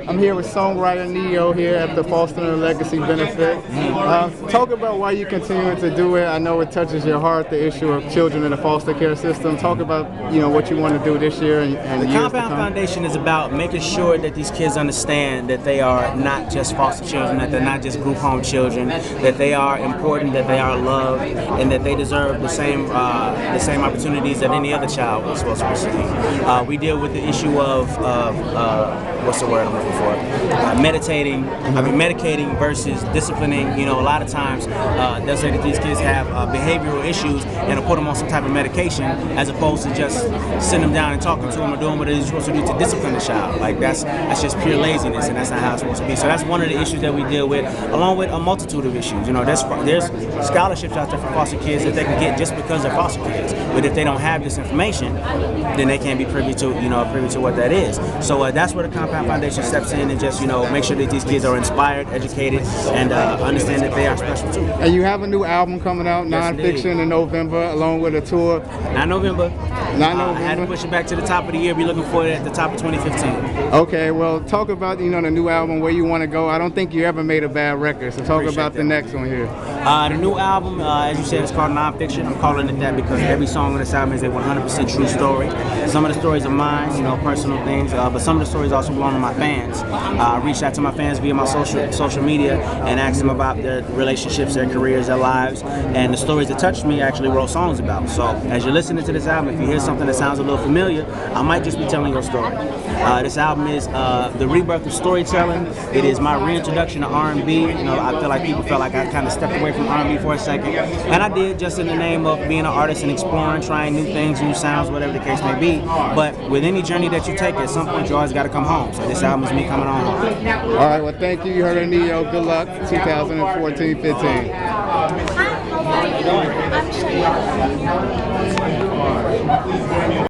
I'm here with songwriter Neo here at the Fostering a Legacy benefit. Talk about why you continue to do it. I know it touches your heart, the issue of children in the foster care system. Talk about what you want to do this year and The years to Compound come. Foundation is about making sure that these kids understand that they are not just foster children, that they're not just group home children, that they are important, that they are loved, and that they deserve the same opportunities that any other child was supposed to receive. We deal with the issue of what's the word I'm looking for? Medicating versus disciplining. A lot of times they'll say that these kids have behavioral issues and they'll put them on some type of medication as opposed to just sitting them down and talking to them or doing what they're supposed to do to discipline the child. Like that's just pure laziness, and that's not how it's supposed to be. So that's one of the issues that we deal with, along with a multitude of issues. There's scholarships out there for foster kids that they can get just because they're foster kids. But if they don't have this information, then they can't be privy to what that is. So that's where the Compound Foundation steps in and just make sure that these kids are inspired, educated, and understand that they are special too. And you have a new album coming out, Nonfiction, in November, along with a tour. Not November. Not I had to push it back to the top of the year. We're looking for it at the top of 2015. Okay, well, talk about the new album, where you want to go. I don't think you ever made a bad record, so talk about the next one here. The new album, as you said, is called Nonfiction. I'm calling it that because every song on this album is a 100% true story. Some of the stories are mine, personal things, but some of the stories also belong to my fans. I reached out to my fans via my social media and asked them about their relationships, their careers, their lives, and the stories that touched me I actually wrote songs about. So as you're listening to this album, if you hear something that sounds a little familiar, I might just be telling your story. This album is the rebirth of storytelling. It is my reintroduction to R&B. I feel like people felt like I kind of stepped away from R&B for a second, and I did, just in the name of being an artist and exploring, trying new things, new sounds, whatever the case may be. But with any journey that you take, at some point you always got to come home. So this album is me coming on home. All right, well, thank you. You heard of Neo. Good luck, 2014-15. I'm